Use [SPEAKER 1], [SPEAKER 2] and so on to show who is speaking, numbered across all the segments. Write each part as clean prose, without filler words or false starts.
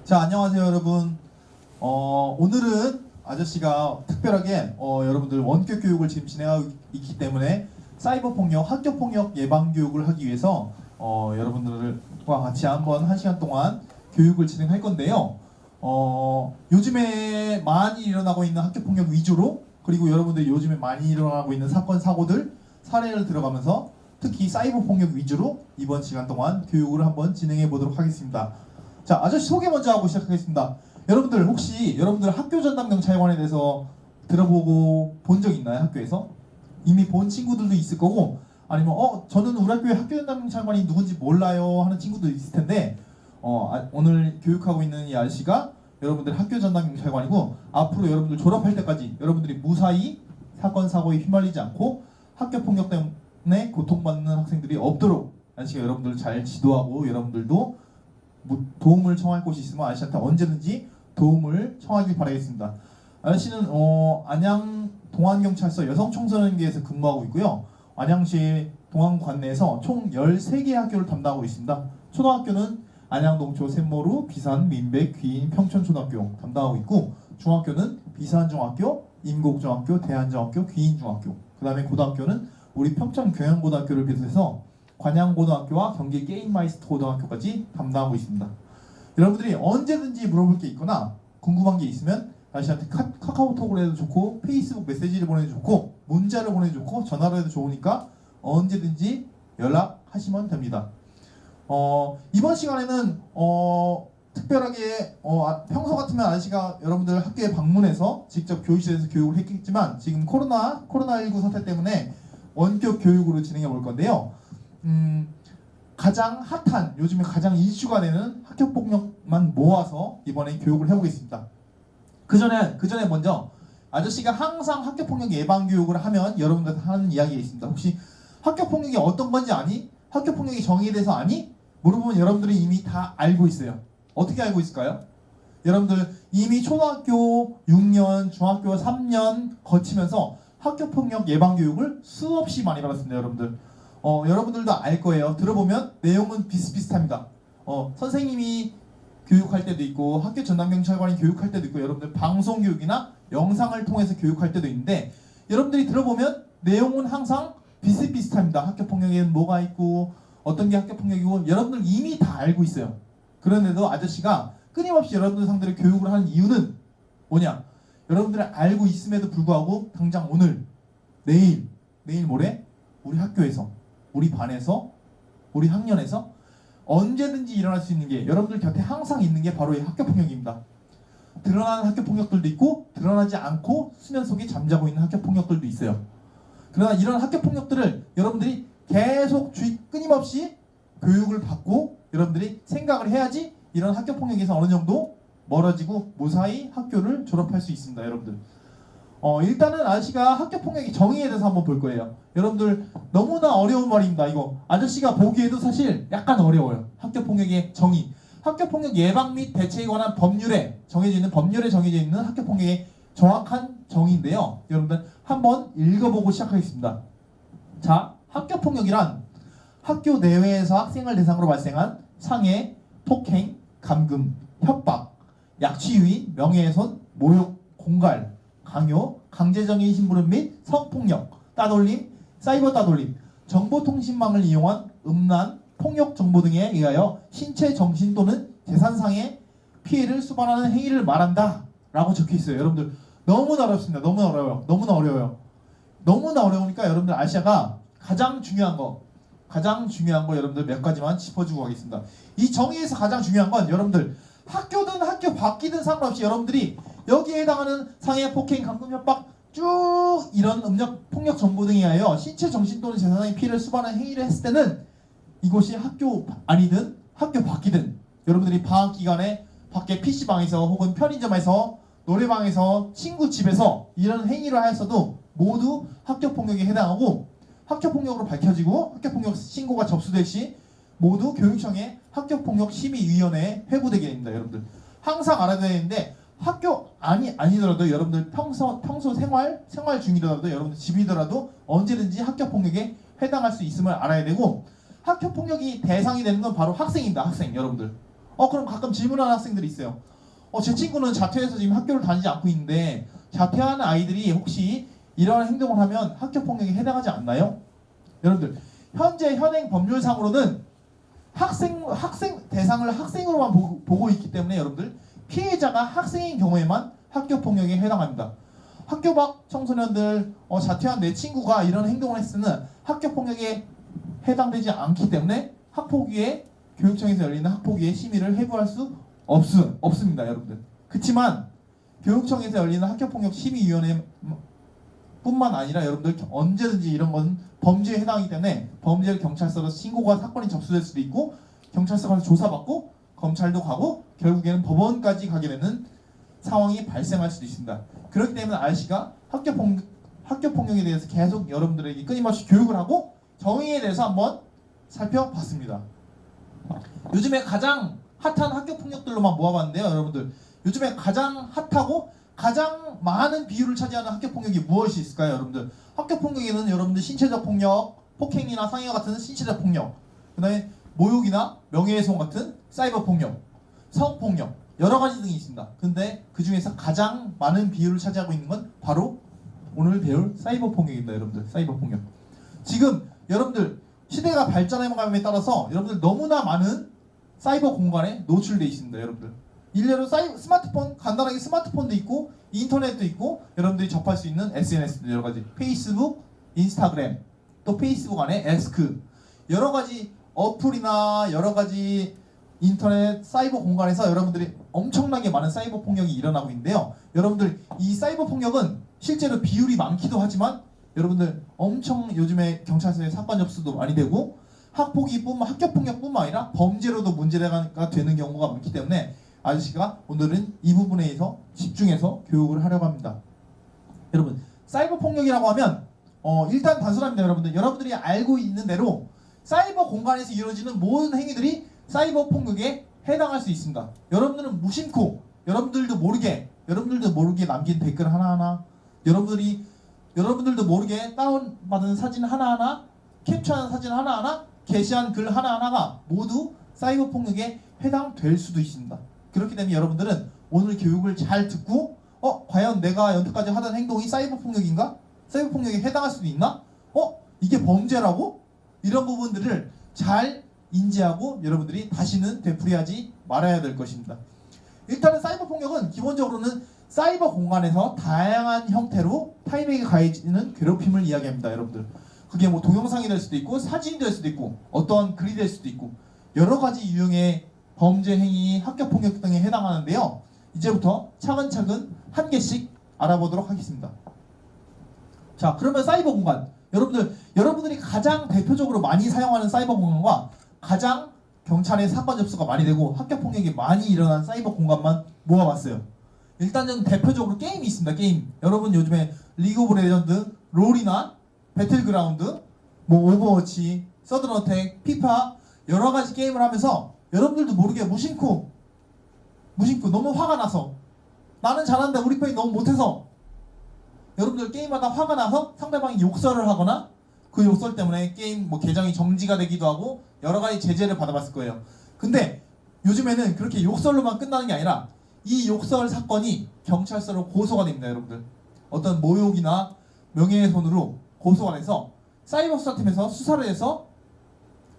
[SPEAKER 1] 자, 안녕하세요, 여러분. 오늘은 아저씨가 특별하게 여러분들 원격 교육을 지금 진행하고 있기 때문에 사이버 폭력, 학교 폭력 예방 교육을 하기 위해서 여러분들과 같이 한번 1시간 동안 교육을 진행할 건데요. 요즘에 많이 일어나고 있는 학교 폭력 위주로, 그리고 여러분들이 요즘에 많이 일어나고 있는 사건, 사고들, 사례를 들어가면서 특히 사이버 폭력 위주로 이번 시간 동안 교육을 한번 진행해 보도록 하겠습니다. 자, 아저씨 소개 먼저 하고 시작하겠습니다. 여러분들 혹시 여러분들 학교 전담 경찰관에 대해서 들어보고 본 적 있나요? 학교에서? 이미 본 친구들도 있을 거고, 아니면 저는 우리 학교에 학교 전담 경찰관이 누군지 몰라요 하는 친구도 있을 텐데, 오늘 교육하고 있는 이 아저씨가 여러분들 학교 전담 경찰관이고, 앞으로 여러분들 졸업할 때까지 여러분들이 무사히 사건 사고에 휘말리지 않고 학교 폭력 때문에 고통받는 학생들이 없도록 아저씨가 여러분들을 잘 지도하고, 여러분들도 도움을 청할 곳이 있으면 아저씨한테 언제든지 도움을 청하길 바라겠습니다. 아저씨는 안양 동안경찰서 여성청소년계에서 근무하고 있고요. 안양시 동안관내에서 총 13개의 학교를 담당하고 있습니다. 초등학교는 안양동초, 샘모루, 비산, 민백, 귀인, 평촌초등학교 담당하고 있고, 중학교는 비산중학교, 임곡중학교, 대한중학교, 귀인중학교, 그 다음에 고등학교는 우리 평촌경영고등학교를 비롯해서 관양고등학교와 경기게임마이스터 고등학교까지 담당하고 있습니다. 여러분들이 언제든지 물어볼 게 있거나 궁금한 게 있으면 아저씨한테 카카오톡을 해도 좋고, 페이스북 메시지를 보내도 좋고, 문자를 보내도 좋고, 전화를 해도 좋으니까 언제든지 연락하시면 됩니다. 이번 시간에는 특별하게 평소 같으면 아저씨가 여러분들 학교에 방문해서 직접 교실에서 교육을 했겠지만, 지금 코로나19 사태 때문에 원격 교육으로 진행해 볼 건데요. 가장 핫한, 요즘에 가장 이슈가 되는 학교 폭력만 모아서 이번에 교육을 해보겠습니다. 그 전에 먼저 아저씨가 항상 학교 폭력 예방 교육을 하면 여러분들한테 하는 이야기가 있습니다. 혹시 학교 폭력이 어떤 건지 아니? 학교 폭력의 정의에 대해서 아니? 물어보면 여러분들이 이미 다 알고 있어요. 어떻게 알고 있을까요? 여러분들 이미 초등학교 6년, 중학교 3년 거치면서 학교 폭력 예방 교육을 수없이 많이 받았습니다, 여러분들. 여러분들도 알 거예요. 들어보면 내용은 비슷비슷합니다. 선생님이 교육할 때도 있고, 학교 전담경찰관이 교육할 때도 있고, 여러분들 방송 교육이나 영상을 통해서 교육할 때도 있는데, 여러분들이 들어보면 내용은 항상 비슷비슷합니다. 학교 폭력에는 뭐가 있고, 어떤 게 학교 폭력이고, 여러분들 이미 다 알고 있어요. 그런데도 아저씨가 끊임없이 여러분들 상대로 교육을 하는 이유는 뭐냐? 여러분들이 알고 있음에도 불구하고 당장 오늘, 내일 모레 우리 학교에서, 우리 반에서, 우리 학년에서 언제든지 일어날 수 있는 게, 여러분들 곁에 항상 있는 게 바로 이 학교 폭력입니다. 드러나는 학교 폭력들도 있고, 드러나지 않고 수면 속에 잠자고 있는 학교 폭력들도 있어요. 그러나 이런 학교 폭력들을 여러분들이 계속 끊임없이 교육을 받고 여러분들이 생각을 해야지 이런 학교 폭력에서 어느 정도 멀어지고 무사히 학교를 졸업할 수 있습니다, 여러분들. 일단은 아저씨가 학교 폭력의 정의에 대해서 한번 볼 거예요. 여러분들 너무나 어려운 말입니다. 이거 아저씨가 보기에도 사실 약간 어려워요. 학교 폭력의 정의. 학교 폭력 예방 및 대책에 관한 법률에 정해져 있는 학교 폭력의 정확한 정의인데요. 여러분들 한번 읽어보고 시작하겠습니다. 자, 학교 폭력이란 학교 내외에서 학생을 대상으로 발생한 상해, 폭행, 감금, 협박, 약취유인, 명예훼손, 모욕, 공갈, 강요, 강제정의 심부름 및 성폭력, 따돌림, 사이버 따돌림, 정보통신망을 이용한 음란, 폭력 정보 등에 의하여 신체, 정신 또는 재산상의 피해를 수반하는 행위를 말한다 라고 적혀있어요. 여러분들 너무나 어렵습니다. 너무나 어려워요. 너무나 어려우니까 여러분들 아시아가 가장 중요한 거 여러분들 몇 가지만 짚어주고 가겠습니다. 이 정의에서 가장 중요한 건 여러분들 학교든 학교 밖이든 상관없이 여러분들이 여기에 해당하는 상해, 폭행, 감금, 협박 쭉 이런 음력, 폭력 정보 등에 의하여 신체, 정신 또는 재산상의 피해를 수반하는 행위를 했을 때는 이곳이 학교 아니든 학교 밖이든 여러분들이 방학 기간에 밖에 PC방에서 혹은 편의점에서 노래방에서 친구 집에서 이런 행위를 하였어도 모두 학교 폭력에 해당하고, 학교 폭력으로 밝혀지고 학교 폭력 신고가 접수될 시 모두 교육청의 학교폭력 심의위원회에 회부되게 됩니다. 여러분들 항상 알아야 되는데, 학교 아니더라도 여러분들 평소 생활 중이더라도 여러분들 집이더라도 언제든지 학교 폭력에 해당할 수 있음을 알아야 되고, 학교 폭력이 대상이 되는 건 바로 학생입니다. 학생 여러분들 그럼 가끔 질문하는 학생들이 있어요. 제 친구는 자퇴해서 지금 학교를 다니지 않고 있는데 자퇴하는 아이들이 혹시 이러한 행동을 하면 학교 폭력에 해당하지 않나요? 여러분들 현재 현행 법률상으로는 학생 대상을 학생으로만 보고 있기 때문에 여러분들 피해자가 학생인 경우에만 학교 폭력에 해당합니다. 학교 밖 청소년들 자퇴한 내 친구가 이런 행동을 했을 때는 학교 폭력에 해당되지 않기 때문에 학폭위에 교육청에서 열리는 학폭위에 심의를 해부할 수 없습니다, 여러분들. 그렇지만 교육청에서 열리는 학교폭력 심의위원회 뿐만 아니라 여러분들 언제든지 이런 건 범죄에 해당하기 때문에 범죄를 경찰서로 신고가 사건이 접수될 수도 있고 경찰서 가서 조사받고 검찰도 가고 결국에는 법원까지 가게 되는 상황이 발생할 수도 있습니다. 그렇기 때문에 RC가 학교폭력에 대해서 계속 여러분들에게 끊임없이 교육을 하고 정의에 대해서 한번 살펴봤습니다. 요즘에 가장 핫한 학교폭력들로만 모아봤는데요, 여러분들. 요즘에 가장 핫하고 가장 많은 비율을 차지하는 학교폭력이 무엇이 있을까요, 여러분들? 학교폭력에는 여러분들 신체적 폭력, 폭행이나 상해와 같은 신체적 폭력, 그 다음에 모욕이나 명예훼손 같은 사이버 폭력, 성폭력, 여러 가지 등이 있습니다. 근데 그 중에서 가장 많은 비율을 차지하고 있는 건 바로 오늘 배울 사이버 폭력입니다, 여러분들. 사이버 폭력. 지금 여러분들 시대가 발전해감에 따라서 여러분들 너무나 많은 사이버 공간에 노출되어 있습니다, 여러분들. 일례로 스마트폰, 간단하게 스마트폰도 있고 인터넷도 있고 여러분들이 접할 수 있는 SNS도 여러 가지, 페이스북, 인스타그램, 또 페이스북 안에 에스크, 여러 가지 어플이나 여러 가지 인터넷 사이버 공간에서 여러분들이 엄청나게 많은 사이버 폭력이 일어나고 있는데요. 여러분들 이 사이버 폭력은 실제로 비율이 많기도 하지만 여러분들 엄청 요즘에 경찰서에 사건 접수도 많이 되고 학교 폭력뿐만 아니라 범죄로도 문제가 되는 경우가 많기 때문에 아저씨가 오늘은 이 부분에 대해서 집중해서 교육을 하려고 합니다. 여러분 사이버 폭력이라고 하면 일단 단순합니다, 여러분들. 여러분들이 알고 있는 대로 사이버 공간에서 이루어지는 모든 행위들이 사이버 폭력에 해당할 수 있습니다. 여러분들은 무심코 여러분들도 모르게 남긴 댓글 하나하나, 여러분들도 모르게 다운받은 사진 하나하나, 캡처한 사진 하나하나, 게시한 글 하나하나가 모두 사이버 폭력에 해당될 수도 있습니다. 그렇기 때문에 여러분들은 오늘 교육을 잘 듣고 과연 내가 여태까지 하던 행동이 사이버 폭력인가? 사이버 폭력에 해당할 수도 있나? 이게 범죄라고? 이런 부분들을 잘 인지하고 여러분들이 다시는 되풀이하지 말아야 될 것입니다. 일단은 사이버 폭력은 기본적으로는 사이버 공간에서 다양한 형태로 타인에게 가해지는 괴롭힘을 이야기합니다, 여러분들. 그게 뭐 동영상이 될 수도 있고 사진이 될 수도 있고 어떠한 글이 될 수도 있고 여러 가지 유형의 범죄 행위, 학교 폭력 등에 해당하는데요. 이제부터 차근차근 한 개씩 알아보도록 하겠습니다. 자, 그러면 사이버 공간, 여러분들이 가장 대표적으로 많이 사용하는 사이버 공간과 가장 경찰에 사건 접수가 많이 되고 학교 폭력이 많이 일어난 사이버 공간만 모아봤어요. 일단은 대표적으로 게임이 있습니다. 게임. 여러분 요즘에 리그 오브 레전드, 롤이나 배틀그라운드, 뭐 오버워치, 서든어택, 피파 여러 가지 게임을 하면서 여러분들도 모르게 무심코 너무 화가 나서, 나는 잘하는데 우리 편이 너무 못해서 여러분들 게임하다 화가 나서 상대방이 욕설을 하거나 그 욕설 때문에 게임 계정이 정지가 되기도 하고 여러 가지 제재를 받아봤을 거예요. 근데 요즘에는 그렇게 욕설로만 끝나는 게 아니라 이 욕설 사건이 경찰서로 고소가 됩니다, 여러분들. 어떤 모욕이나 명예훼손으로 고소가 돼서 사이버 수사팀에서 수사를 해서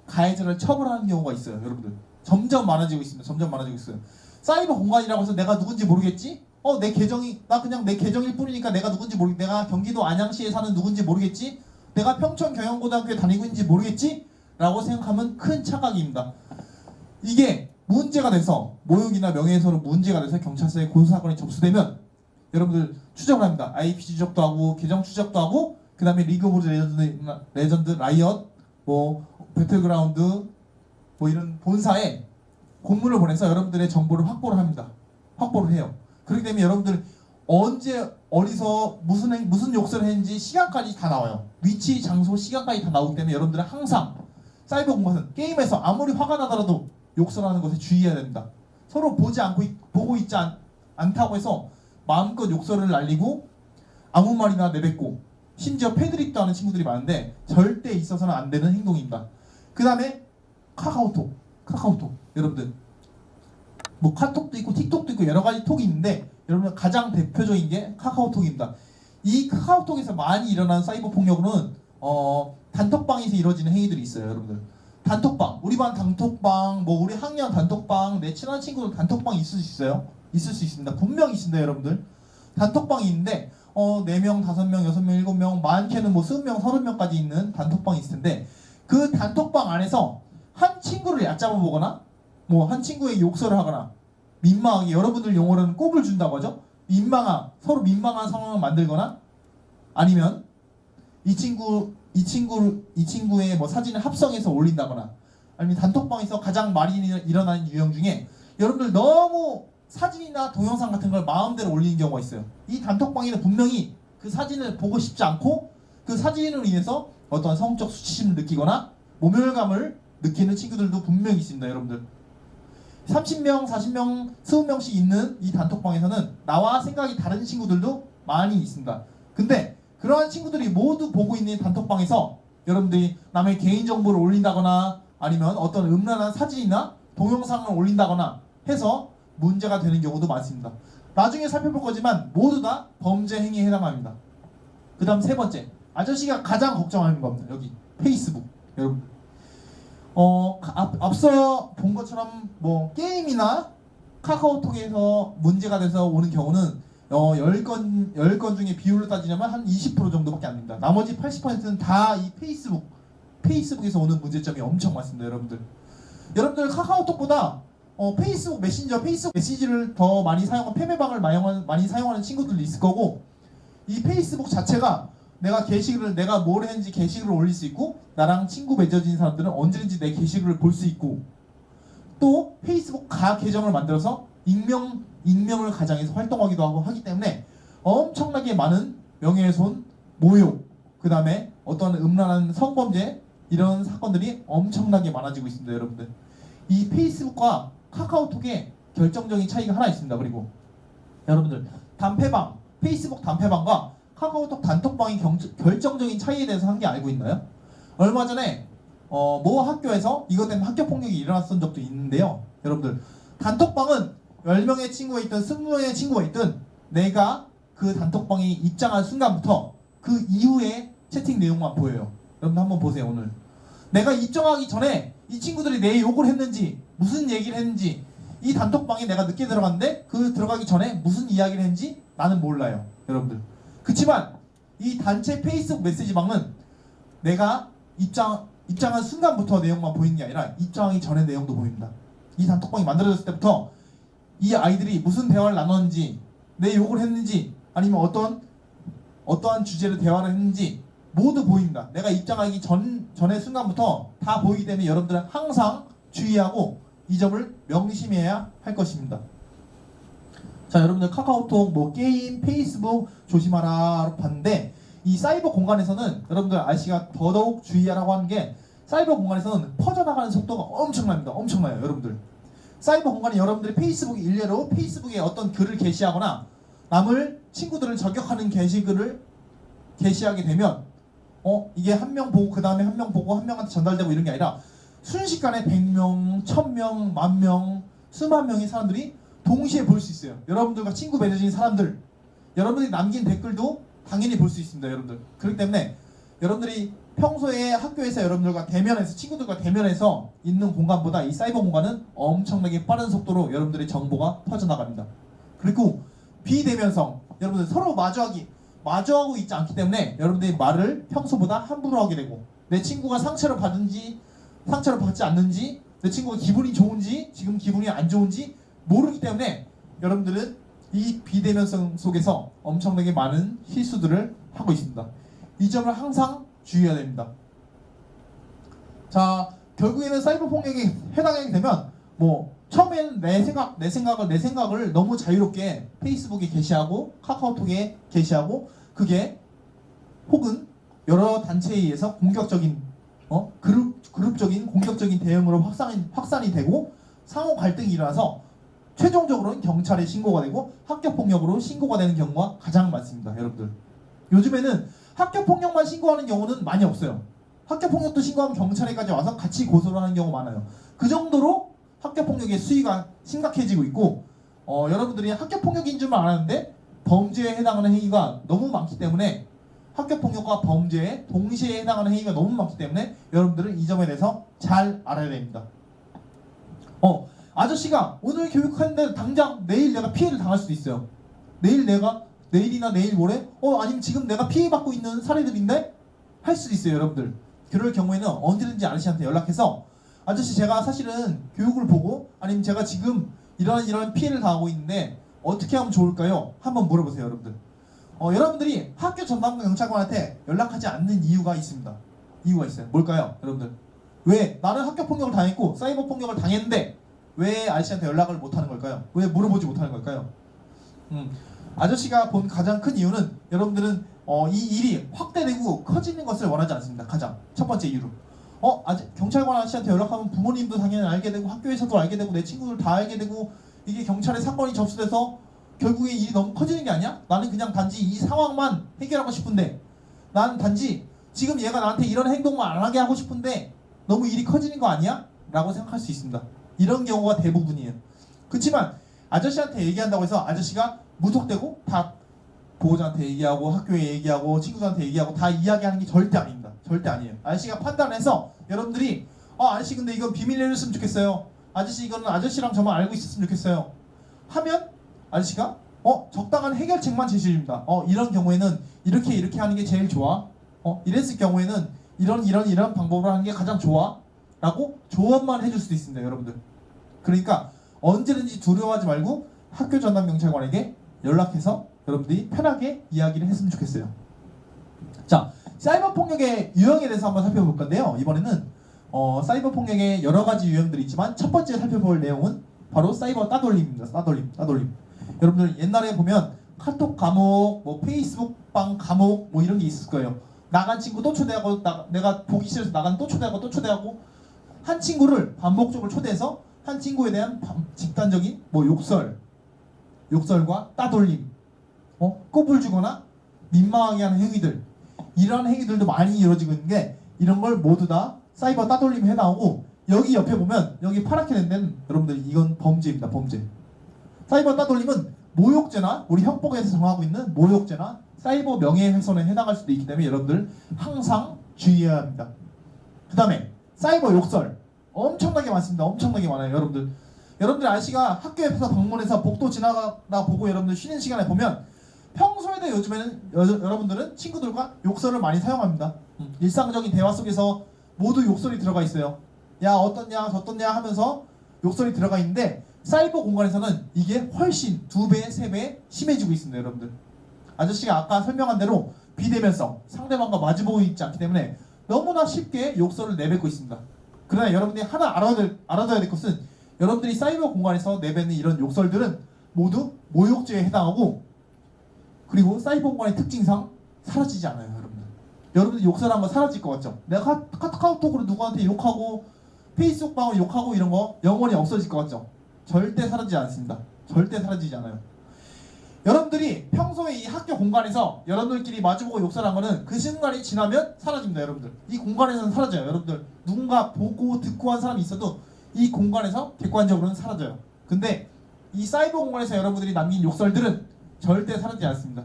[SPEAKER 1] 가해자를 처벌하는 경우가 있어요, 여러분들. 점점 많아지고 있어요. 사이버 공간이라고 해서 내가 누군지 모르겠지? 나 그냥 내 계정일 뿐이니까 내가 누군지 모르겠지? 내가 경기도 안양시에 사는 누군지 모르겠지? 내가 평촌 경영고등학교에 다니고 있는지 모르겠지? 라고 생각하면 큰 착각입니다. 이게 문제가 돼서 모욕이나 명예훼손으로 문제가 돼서 경찰서에 고소사건이 접수되면 여러분들 추적을 합니다. IP 추적도 하고 계정 추적도 하고 그 다음에 리그 오브 레전드, 라이엇, 배틀그라운드 이런 본사에 공문을 보내서 여러분들의 정보를 확보를 해요. 그렇기 때문에 여러분들 언제 어디서 무슨 욕설을 했는지 시간까지 다 나와요. 위치, 장소, 시간까지 다 나오기 때문에 여러분들은 항상 사이버 공간은 게임에서 아무리 화가 나더라도 욕설하는 것에 주의해야 됩니다. 서로 보고 있지 않다고 해서 마음껏 욕설을 날리고 아무 말이나 내뱉고 심지어 패드립도 하는 친구들이 많은데 절대 있어서는 안 되는 행동입니다. 그 다음에 카카오톡 여러분들 뭐 카톡도 있고 틱톡도 있고 여러 가지 톡이 있는데 여러분 가장 대표적인 게 카카오톡입니다. 이 카카오톡에서 많이 일어나는 사이버 폭력은 단톡방에서 이루어지는 행위들이 있어요, 여러분들. 단톡방, 우리 반 단톡방, 뭐 우리 학년 단톡방, 내 친한 친구들 단톡방 있을 수 있어요. 있을 수 있습니다. 분명히 있습니다, 여러분들. 단톡방이 있는데 4명, 5명, 6명, 7명, 많게는 뭐 20명, 30명까지 있는 단톡방이 있을 텐데 그 단톡방 안에서 한 친구를 얕잡아 보거나 뭐 한 친구에게 욕설을 하거나 민망하게, 여러분들 용어로는 꼽을 준다고 하죠. 서로 민망한 상황을 만들거나 아니면 이 친구의 뭐 사진을 합성해서 올린다거나 아니면 단톡방에서 가장 많이 일어나는 유형 중에 여러분들 너무 사진이나 동영상 같은 걸 마음대로 올리는 경우가 있어요. 이 단톡방에는 분명히 그 사진을 보고 싶지 않고 그 사진으로 인해서 어떤 성적 수치심을 느끼거나 모멸감을 느끼는 친구들도 분명히 있습니다, 여러분들. 30명, 40명, 20명씩 있는 이 단톡방에서는 나와 생각이 다른 친구들도 많이 있습니다. 근데 그러한 친구들이 모두 보고 있는 단톡방에서 여러분들이 남의 개인정보를 올린다거나 아니면 어떤 음란한 사진이나 동영상을 올린다거나 해서 문제가 되는 경우도 많습니다. 나중에 살펴볼 거지만 모두 다 범죄 행위에 해당합니다. 그 다음 세 번째, 아저씨가 가장 걱정하는 겁니다. 여기 페이스북. 여러분 앞서 본 것처럼 뭐 게임이나 카카오톡에서 문제가 돼서 오는 경우는 10건 중에 비율로 따지려면 한 20% 정도밖에 안 됩니다. 나머지 80%는 다 이 페이스북에서 오는 문제점이 엄청 많습니다, 여러분들. 여러분들 카카오톡보다 페이스북 메시지를 더 많이 사용하는, 페매방을 많이 사용하는 친구들도 있을 거고, 이 페이스북 자체가 내가 뭘 했는지 게시글을 올릴 수 있고, 나랑 친구 맺어진 사람들은 언제든지 내 게시글을 볼 수 있고, 또 페이스북 계정을 만들어서 익명을 가장해서 활동하기도 하고 하기 때문에 엄청나게 많은 명예훼손, 모욕, 그 다음에 어떤 음란한 성범죄 이런 사건들이 엄청나게 많아지고 있습니다, 여러분들. 이 페이스북과 카카오톡에 결정적인 차이가 하나 있습니다. 그리고 여러분들 페이스북 단체방과 카카오톡 단톡방의 결정적인 차이에 대해서 한 개 알고 있나요? 얼마 전에 모 학교에서 이것 때문에 학교 폭력이 일어났던 적도 있는데요. 여러분들 단톡방은 10명의 친구가 있든 20명의 친구가 있든 내가 그 단톡방에 입장한 순간부터 그 이후에 채팅 내용만 보여요. 여러분 한번 보세요. 오늘 내가 입장하기 전에 이 친구들이 내 욕을 했는지 무슨 얘기를 했는지, 이 단톡방에 내가 늦게 들어갔는데 그 들어가기 전에 무슨 이야기를 했는지 나는 몰라요, 여러분들. 그치만 이 단체 페이스북 메시지방은 내가 입장한 순간부터 내용만 보이는 게 아니라 입장하기 전에 내용도 보입니다. 이 단톡방이 만들어졌을 때부터 이 아이들이 무슨 대화를 나눴는지, 내 욕을 했는지, 아니면 어떠한 주제로 대화를 했는지 모두 보입니다. 내가 입장하기 전의 순간부터 다 보이기 때문에 여러분들은 항상 주의하고 이 점을 명심해야 할 것입니다. 자, 여러분들 카카오톡, 뭐 게임, 페이스북 조심하라 봤는데, 이 사이버 공간에서는 여러분들 아저씨가 더더욱 주의하라고 하는 게, 사이버 공간에서는 퍼져나가는 속도가 엄청납니다. 엄청나요, 여러분들. 사이버 공간에 여러분들이 일례로 페이스북에 어떤 글을 게시하거나 친구들을 저격하는 게시글을 게시하게 되면 이게 한 명 보고 그 다음에 한 명 보고 한 명한테 전달되고 이런 게 아니라 순식간에 100명, 1000명, 10,000명, 수만 명의 사람들이 동시에 볼 수 있어요. 여러분들과 친구 맺어진 사람들, 여러분들이 남긴 댓글도 당연히 볼 수 있습니다, 여러분들. 그렇기 때문에 여러분들이 평소에 학교에서 친구들과 대면해서 있는 공간보다 이 사이버 공간은 엄청나게 빠른 속도로 여러분들의 정보가 퍼져나갑니다. 그리고 비대면성, 여러분들 서로 마주하고 있지 않기 때문에 여러분들이 말을 평소보다 함부로 하게 되고, 내 친구가 상처를 받지 않는지, 내 친구가 기분이 좋은지 지금 기분이 안 좋은지 모르기 때문에 여러분들은 이 비대면성 속에서 엄청나게 많은 실수들을 하고 있습니다. 이 점을 항상 주의해야 됩니다. 자, 결국에는 사이버 폭력에 해당하게 되면 처음에는 내 생각을 너무 자유롭게 페이스북에 게시하고 카카오톡에 게시하고, 그게 혹은 여러 단체에 의해서 공격적인 그룹적인 공격적인 대응으로 확산이 되고 상호 갈등이 일어나서 최종적으로는 경찰에 신고가 되고 학교 폭력으로 신고가 되는 경우가 가장 많습니다, 여러분들. 요즘에는 학교 폭력만 신고하는 경우는 많이 없어요. 학교 폭력도 신고하면 경찰에까지 와서 같이 고소를 하는 경우가 많아요. 그 정도로 학교폭력의 수위가 심각해지고 있고 여러분들이 학교폭력인 줄만 알았는데 범죄에 해당하는 행위가 너무 많기 때문에 학교폭력과 범죄에 동시에 해당하는 행위가 너무 많기 때문에 여러분들은 이 점에 대해서 잘 알아야 됩니다. 아저씨가 오늘 교육하는데 당장 내일 내가 피해를 당할 수도 있어요. 내일이나 내일 모레 아니면 지금 내가 피해받고 있는 사례들인데 할 수도 있어요. 여러분들 그럴 경우에는 언제든지 아저씨한테 연락해서 아저씨 제가 사실은 교육을 보고 아니면 제가 지금 이런 피해를 당하고 있는데 어떻게 하면 좋을까요? 한번 물어보세요. 여러분들 여러분들이 학교 전담 경찰관한테 연락하지 않는 이유가 있습니다. 이유가 있어요. 뭘까요? 여러분들 왜 나는 학교폭력을 당했고 사이버 폭력을 당했는데 왜 아저씨한테 연락을 못하는 걸까요? 왜 물어보지 못하는 걸까요? 아저씨가 본 가장 큰 이유는 여러분들은 이 일이 확대되고 커지는 것을 원하지 않습니다. 가장 첫 번째 이유로 경찰관 아저씨한테 연락하면 부모님도 당연히 알게 되고 학교에서도 알게 되고 내 친구들 다 알게 되고 이게 경찰에 사건이 접수돼서 결국에 일이 너무 커지는 게 아니야? 나는 그냥 단지 이 상황만 해결하고 싶은데 나는 단지 지금 얘가 나한테 이런 행동만 안 하게 하고 싶은데 너무 일이 커지는 거 아니야? 라고 생각할 수 있습니다. 이런 경우가 대부분이에요. 그렇지만 아저씨한테 얘기한다고 해서 아저씨가 무턱대고 다 보호자한테 얘기하고 학교에 얘기하고 친구들한테 얘기하고 다 이야기하는 게 절대 아닙니다. 절대 아니에요. 아저씨가 판단해서 여러분들이 아저씨 근데 이건 비밀로 해줬으면 좋겠어요. 아저씨 이거는 아저씨랑 저만 알고 있었으면 좋겠어요. 하면 아저씨가 적당한 해결책만 제시해줍니다. 이런 경우에는 이렇게 하는 게 제일 좋아. 이랬을 경우에는 이런 방법으로 하는 게 가장 좋아. 라고 조언만 해줄 수도 있습니다. 여러분들 그러니까 언제든지 두려워하지 말고 학교 전담 경찰관에게 연락해서 여러분들이 편하게 이야기를 했으면 좋겠어요. 자, 사이버 폭력의 유형에 대해서 한번 살펴볼 건데요. 이번에는 사이버 폭력의 여러 가지 유형들이 있지만 첫 번째 살펴볼 내용은 바로 사이버 따돌림입니다. 따돌림. 여러분들 옛날에 보면 카톡 감옥, 페이스북방 감옥 이런 게 있을 거예요. 나간 친구 또 초대하고 내가 보기 싫어서 나간 또 초대하고 한 친구를 반복적으로 초대해서 한 친구에 대한 집단적인 욕설과 따돌림, 꼽을 주거나 민망하게 하는 행위들, 이런 행위들도 많이 이루어지고 있는 게 이런 걸 모두 다 사이버 따돌림이 해나오고 여기 옆에 보면 여기 파랗게 된 데는 여러분들 이건 범죄입니다. 범죄. 사이버 따돌림은 모욕죄나 우리 형법에서 정하고 있는 모욕죄나 사이버 명예훼손에 해당할 수도 있기 때문에 여러분들 항상 주의해야 합니다. 그 다음에 사이버 욕설 엄청나게 많습니다. 엄청나게 많아요. 여러분들 아저씨가 학교 옆에서 방문해서 복도 지나가다 보고 여러분들 쉬는 시간에 보면 평소에도 요즘에는 여러분들은 친구들과 욕설을 많이 사용합니다. 일상적인 대화 속에서 모두 욕설이 들어가 있어요. 야 어떻냐 저떻냐 하면서 욕설이 들어가 있는데 사이버 공간에서는 이게 훨씬 2배, 3배 심해지고 있습니다. 여러분들 아저씨가 아까 설명한 대로 비대면성, 상대방과 마주보고 있지 않기 때문에 너무나 쉽게 욕설을 내뱉고 있습니다. 그러나 여러분들이 하나 알아둬야 될 것은 여러분들이 사이버 공간에서 내뱉는 이런 욕설들은 모두 모욕죄에 해당하고 그리고 사이버 공간의 특징상 사라지지 않아요. 여러분들 욕설한 거 사라질 것 같죠? 내가 카카오톡으로 누구한테 욕하고 페이스북방으로 욕하고 이런 거 영원히 없어질 것 같죠? 절대 사라지지 않습니다. 절대 사라지지 않아요. 여러분들이 평소에 이 학교 공간에서 여러분들끼리 마주보고 욕설한 거는 그 순간이 지나면 사라집니다. 여러분들 이 공간에서는 사라져요. 여러분들 누군가 보고 듣고 한 사람이 있어도 이 공간에서 객관적으로는 사라져요. 근데 이 사이버 공간에서 여러분들이 남긴 욕설들은 절대 사라지지 않습니다.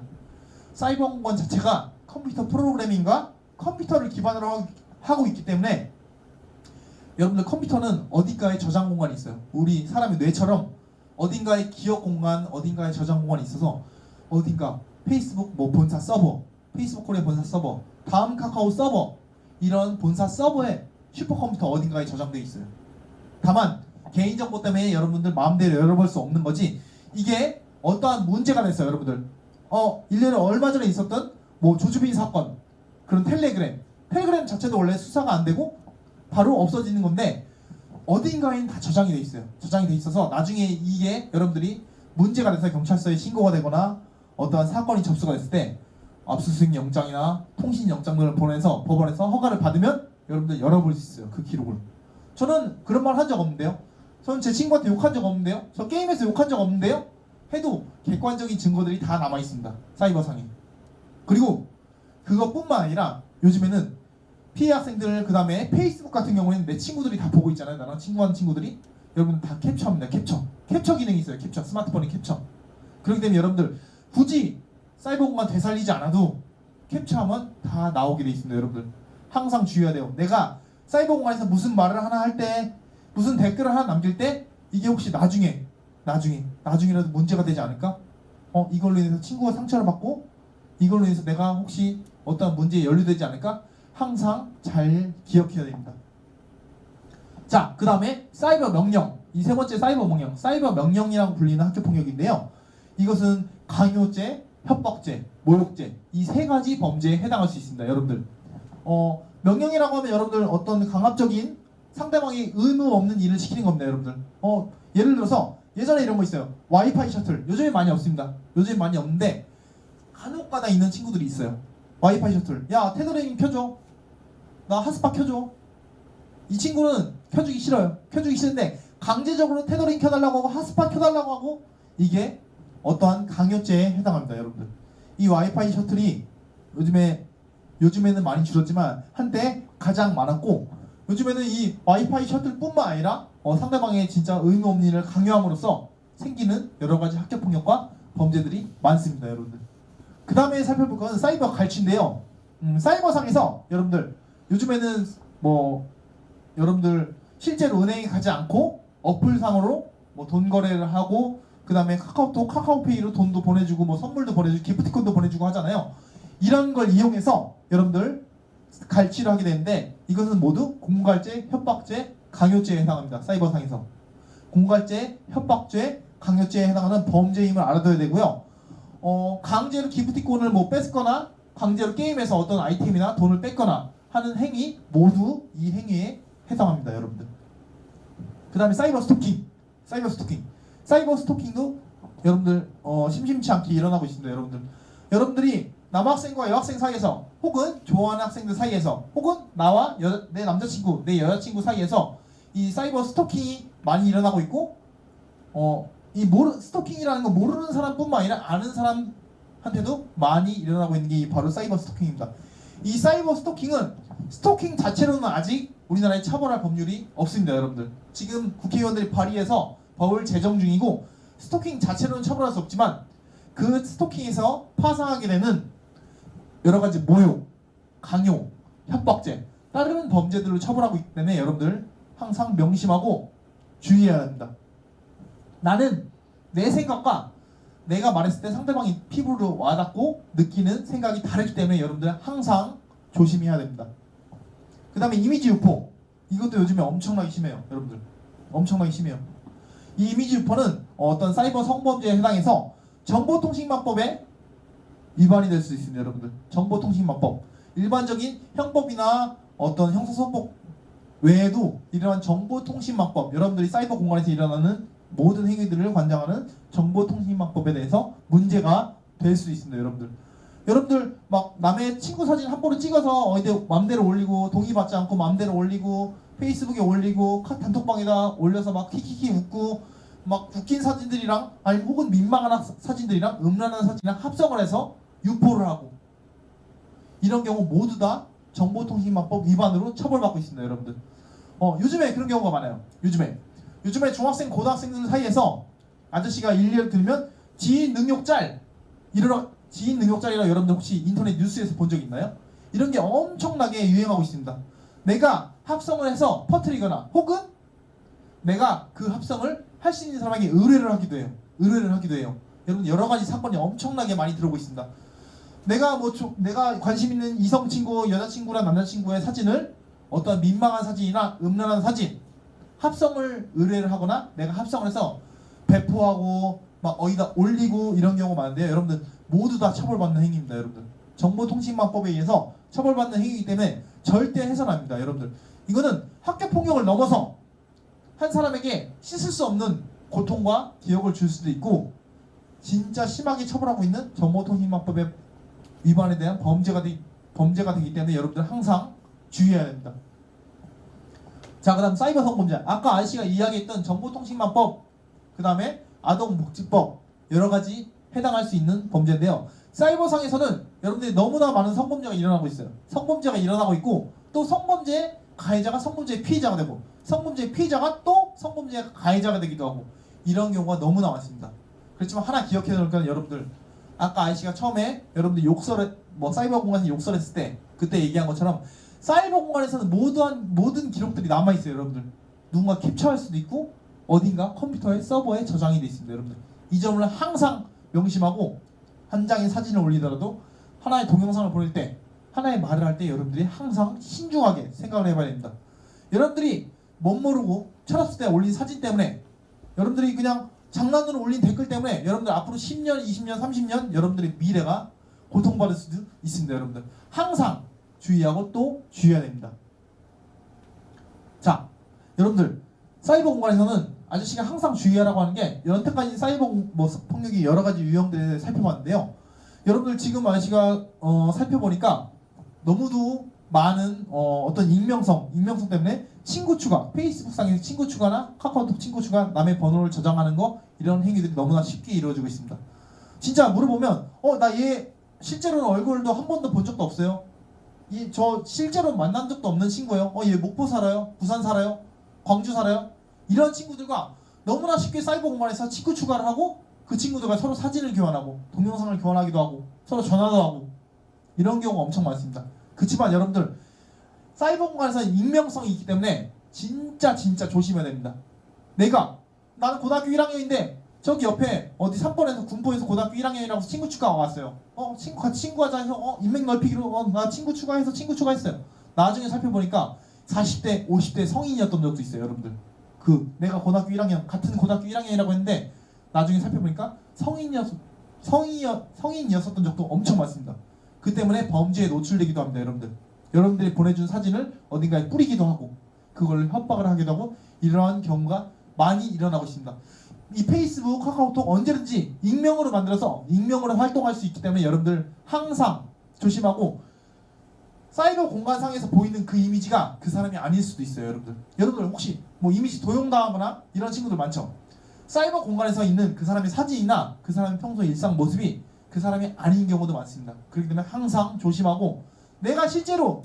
[SPEAKER 1] 사이버 공간 자체가 컴퓨터 프로그래밍과 컴퓨터를 기반으로 하고 있기 때문에 여러분들 컴퓨터는 어딘가에 저장 공간이 있어요. 우리 사람의 뇌처럼 어딘가에 기억 공간, 어딘가에 저장 공간이 있어서 어딘가 페이스북 본사 서버, 페이스북 코리아 본사 서버, 다음 카카오 서버 이런 본사 서버에 슈퍼컴퓨터 어딘가에 저장되어 있어요. 다만 개인정보 때문에 여러분들 마음대로 열어볼 수 없는 거지 이게 어떠한 문제가 됐어요. 여러분들 일례로 얼마 전에 있었던 조주빈 사건 그런 텔레그램 자체도 원래 수사가 안 되고 바로 없어지는 건데 어딘가에는 다 저장이 돼 있어요. 저장이 돼 있어서 나중에 이게 여러분들이 문제가 돼서 경찰서에 신고가 되거나 어떠한 사건이 접수가 됐을 때 압수수색 영장이나 통신 영장들을 보내서 법원에서 허가를 받으면 여러분들 열어볼 수 있어요. 그 기록을. 저는 그런 말 한 적 없는데요. 저는 제 친구한테 욕한 적 없는데요. 저 게임에서 욕한 적 없는데요. 해도 객관적인 증거들이 다 남아 있습니다. 사이버상에. 그리고 그것뿐만 아니라 요즘에는 피해 학생들 그 다음에 페이스북 같은 경우에는 내 친구들이 다 보고 있잖아요. 나랑 친구하는 친구들이 여러분 다 캡처합니다. 캡처 기능이 있어요. 캡처, 스마트폰이 캡처. 그렇기 때문에 여러분들 굳이 사이버 공간 되살리지 않아도 캡처하면 다 나오게 돼 있습니다. 여러분들 항상 주의해야 돼요. 내가 사이버 공간에서 무슨 말을 하나 할 때, 무슨 댓글을 하나 남길 때 이게 혹시 나중이라도 문제가 되지 않을까? 이걸로 인해서 친구가 상처를 받고 이걸로 인해서 내가 혹시 어떤 문제에 연루되지 않을까? 항상 잘 기억해야 됩니다. 자, 그 다음에 사이버 명령. 이 세 번째 사이버 명령. 사이버 명령이라고 불리는 학교 폭력인데요. 이것은 강요죄, 협박죄, 모욕죄 이 세 가지 범죄에 해당할 수 있습니다. 여러분들 명령이라고 하면 여러분들 어떤 강압적인 상대방이 의무 없는 일을 시키는 겁니다. 여러분들 예를 들어서 예전에 이런 거 있어요. 와이파이 셔틀. 요즘에 많이 없습니다. 요즘에 많이 없는데 간혹가다 있는 친구들이 있어요. 와이파이 셔틀. 야, 테더링 켜줘. 나 핫스팟 켜줘. 이 친구는 켜주기 싫어요. 켜주기 싫은데 강제적으로 테더링 켜달라고 하고 핫스팟 켜달라고 하고 이게 어떠한 강요죄에 해당합니다. 여러분들 이 와이파이 셔틀이 요즘에는 많이 줄었지만 한때 가장 많았고, 요즘에는 이 와이파이 셔틀뿐만 아니라 상대방의 진짜 의무 없는 일을 강요함으로써 생기는 여러 가지 학교 폭력과 범죄들이 많습니다. 여러분들 그 다음에 살펴볼 건 사이버 갈취인데요. 사이버상에서 여러분들 요즘에는 여러분들 실제로 은행에 가지 않고 어플상으로 돈 거래를 하고 그 다음에 카카오톡, 카카오페이로 돈도 보내주고 선물도 보내주고 기프티콘도 보내주고 하잖아요. 이런 걸 이용해서 여러분들 갈취를 하게 되는데 이것은 모두 공갈죄, 협박죄, 강요죄에 해당합니다. 사이버상에서 공갈죄, 협박죄, 강요죄에 해당하는 범죄임을 알아둬야 되고요. 강제로 기프티콘을 뺏거나 강제로 게임에서 어떤 아이템이나 돈을 뺏거나 하는 행위 모두 이 행위에 해당합니다. 여러분들 그 다음에 사이버 스토킹. 사이버 스토킹도 여러분들 심심치 않게 일어나고 있습니다. 여러분들이 남학생과 여학생 사이에서 혹은 좋아하는 학생들 사이에서 혹은 나와 내 남자친구, 내 여자친구 사이에서 이 사이버 스토킹이 많이 일어나고 있고 스토킹이라는 건 모르는 사람뿐만 아니라 아는 사람한테도 많이 일어나고 있는 게 바로 사이버 스토킹입니다. 이 사이버 스토킹은 스토킹 자체로는 아직 우리나라에 처벌할 법률이 없습니다. 여러분들 지금 국회의원들이 발의해서 법을 제정 중이고 스토킹 자체로는 처벌할 수 없지만 그 스토킹에서 파생하게 되는 여러 가지 모욕, 강요, 협박죄 다른 범죄들을 처벌하고 있기 때문에 여러분들 항상 명심하고 주의해야 합니다. 나는 내 생각과 내가 말했을 때 상대방이 피부로 와닿고 느끼는 생각이 다르기 때문에 여러분들 항상 조심해야 됩니다. 그 다음에 이미지 유포. 이것도 요즘에 엄청나게 심해요. 여러분들 엄청나게 심해요. 이 이미지 유포는 어떤 사이버 성범죄에 해당해서 정보통신망법에 위반이 될 수 있습니다. 여러분들 정보통신망법 일반적인 형법이나 어떤 형사소송법 외에도 이러한 정보통신망법 여러분들이 사이버 공간에서 일어나는 모든 행위들을 관장하는 정보통신망법에 대해서 문제가 될 수 있습니다. 여러분들 막 남의 친구 사진 함부로 찍어서 어디 맘대로 올리고 동의받지 않고 맘대로 올리고 페이스북에 올리고 단톡방에다 올려서 막 키키키 웃고 막 웃긴 사진들이랑 아니면 혹은 민망한 사진들이랑 음란한 사진이랑 합성을 해서 유포를 하고 이런 경우 모두 다 정보통신망법 위반으로 처벌받고 있습니다. 여러분들 요즘에 그런 경우가 많아요. 요즘에 중학생 고등학생들 사이에서 아저씨가 일례를 들면 지인 능욕짤이라 여러분들 혹시 인터넷 뉴스에서 본 적 있나요? 이런 게 엄청나게 유행하고 있습니다. 내가 합성을 해서 퍼뜨리거나 혹은 내가 그 합성을 할 수 있는 사람에게 의뢰를 하기도 해요. 여러분 여러 가지 사건이 엄청나게 많이 들어오고 있습니다. 내가 관심 있는 이성 친구, 여자친구랑 남자친구의 사진을 어떤 민망한 사진이나 음란한 사진 합성을 의뢰를 하거나 내가 합성을 해서 배포하고 막 어디다 올리고 이런 경우가 많은데요. 여러분들 모두 다 처벌받는 행위입니다. 여러분들 정보통신망법에 의해서 처벌받는 행위이기 때문에 절대 해서는 안 됩니다. 여러분들 이거는 학교폭력을 넘어서 한 사람에게 씻을 수 없는 고통과 기억을 줄 수도 있고 진짜 심하게 처벌하고 있는 정보통신망법의 위반에 대한 범죄가 되기 때문에 여러분들 항상 주의해야 됩니다. 자, 그 다음 사이버 성범죄. 아까 아저씨가 이야기했던 정보통신망법, 그 다음에 아동복지법 여러 가지 해당할 수 있는 범죄인데요. 사이버상에서는 여러분들이 너무나 많은 성범죄가 일어나고 있어요. 성범죄가 일어나고 있고 또 성범죄 가해자가 성범죄의 피해자가 되고 성범죄의 피해자가 또 성범죄 가해자가 되기도 하고 이런 경우가 너무나 많습니다. 그렇지만 하나 기억해야 될 건 여러분들 아까 아이씨가 처음에 여러분들 사이버 공간에서 욕설했을 때 그때 얘기한 것처럼 사이버 공간에서는 모든 기록들이 남아 있어요. 여러분들 누군가 캡처할 수도 있고 어딘가 컴퓨터에 서버에 저장이 돼 있습니다. 여러분들 이 점을 항상 명심하고 한 장의 사진을 올리더라도 하나의 동영상을 보낼 때 하나의 말을 할 때 여러분들이 항상 신중하게 생각을 해봐야 됩니다. 여러분들이 멋모르고 철없을 때 올린 사진 때문에 여러분들이 그냥 장난으로 올린 댓글 때문에 여러분들 앞으로 10년, 20년, 30년 여러분들의 미래가 고통받을 수도 있습니다. 여러분들 항상 주의하고 또 주의해야 됩니다. 자, 여러분들 사이버 공간에서는 아저씨가 항상 주의하라고 하는 게 여태까지 사이버 폭력이 여러 가지 유형들을 살펴봤는데요. 여러분들 지금 아저씨가 살펴보니까 너무도 많은 어떤 익명성 때문에 친구 추가, 페이스북상에서 친구 추가나 카카오톡 친구 추가, 남의 번호를 저장하는 거 이런 행위들이 너무나 쉽게 이루어지고 있습니다. 진짜 물어보면 나 얘 실제로는 얼굴도 한 번도 본 적도 없어요. 저 실제로 만난 적도 없는 친구예요. 얘 목포 살아요? 부산 살아요? 광주 살아요? 이런 친구들과 너무나 쉽게 사이버 공간에서 친구 추가를 하고 그 친구들과 서로 사진을 교환하고 동영상을 교환하기도 하고 서로 전화도 하고 이런 경우가 엄청 많습니다. 그렇지만 여러분들 사이버 공간에서 익명성이 있기 때문에 진짜 조심해야 됩니다. 나는 고등학교 1학년인데 저기 옆에 어디 3번에서 군포에서 고등학교 1학년이라고 친구 추가가 왔어요. 같이 친구하자 해서 인맥 넓히기로 나 친구 추가했어요. 나중에 살펴보니까 40대 50대 성인이었던 적도 있어요. 여러분들 내가 고등학교 1학년 같은 고등학교 1학년이라고 했는데 나중에 살펴보니까 성인이었었던 적도 엄청 많습니다. 그 때문에 범죄에 노출되기도 합니다. 여러분들이 보내준 사진을 어딘가에 뿌리기도 하고 그걸 협박을 하기도 하고 이러한 경우가 많이 일어나고 있습니다. 이 페이스북, 카카오톡 언제든지 익명으로 만들어서 익명으로 활동할 수 있기 때문에 여러분들 항상 조심하고 사이버 공간상에서 보이는 그 이미지가 그 사람이 아닐 수도 있어요. 여러분들 혹시 이미지 도용당하거나 이런 친구들 많죠. 사이버 공간에서 있는 그 사람의 사진이나 그 사람의 평소 일상 모습이 그 사람이 아닌 경우도 많습니다. 그렇기 때문에 항상 조심하고 내가 실제로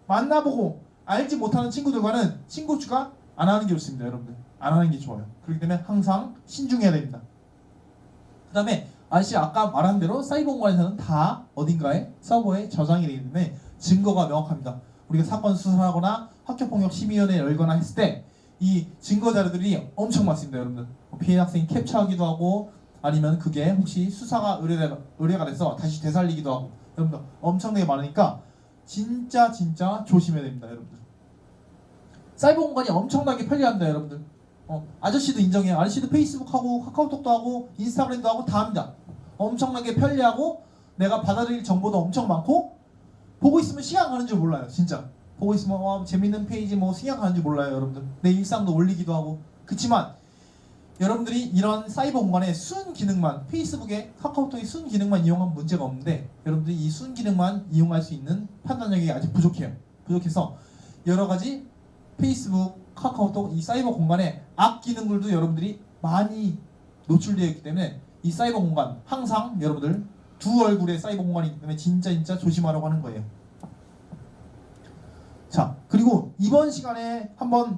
[SPEAKER 1] 만나보고 알지 못하는 친구들과는 친구 추가 안 하는 게 좋습니다. 여러분들 안 하는 게 좋아요. 그렇기 때문에 항상 신중해야 됩니다. 그 다음에 아저씨 아까 말한 대로 사이버 공간에서는 다 어딘가에 서버에 저장이 되기 때문에 증거가 명확합니다. 우리가 사건 수사하거나 학교폭력심의위원회 열거나 했을 때 이 증거 자료들이 엄청 많습니다. 여러분들 피해 학생이 캡처하기도 하고 아니면 그게 혹시 수사가 의뢰가 돼서 다시 되살리기도 하고 여러분들 엄청나게 많으니까 진짜 조심해야 됩니다. 여러분들 사이버 공간이 엄청나게 편리합니다. 여러분들 아저씨도 인정해요. 아저씨도 페이스북하고 카카오톡도 하고 인스타그램도 하고 다 합니다. 엄청나게 편리하고 내가 받아들일 정보도 엄청 많고 보고 있으면 시간 가는 줄 몰라요. 진짜 보고 있으면 재밌는 페이지 시간 가는 줄 몰라요. 여러분들 내 일상도 올리기도 하고 그렇지만 여러분들이 이런 사이버 공간의 순 기능만 페이스북에 카카오톡의 순 기능만 이용하면 문제가 없는데 여러분들이 이 순 기능만 이용할 수 있는 판단력이 아직 부족해서 여러 가지 페이스북, 카카오톡 이 사이버 공간의 악 기능들도 여러분들이 많이 노출되어 있기 때문에 이 사이버 공간 항상 여러분들 두 얼굴의 사이버 공간이기 때문에 진짜 조심하라고 하는 거예요. 자, 그리고 이번 시간에 한번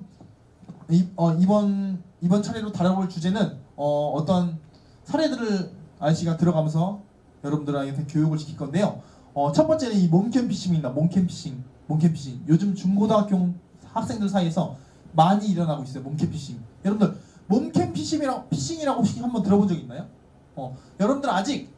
[SPEAKER 1] 이번 차례로 다뤄볼 주제는 어떤 사례들을 아저씨가 들어가면서 여러분들한테 교육을 시킬 건데요. 첫 번째는 이 몽캠 피싱입니다. 몽캠 피싱. 요즘 중고등학교 학생들 사이에서 많이 일어나고 있어요. 몽캠 피싱. 여러분들 몽캠 피싱이라고 혹시 한번 들어본 적 있나요? 여러분들 아직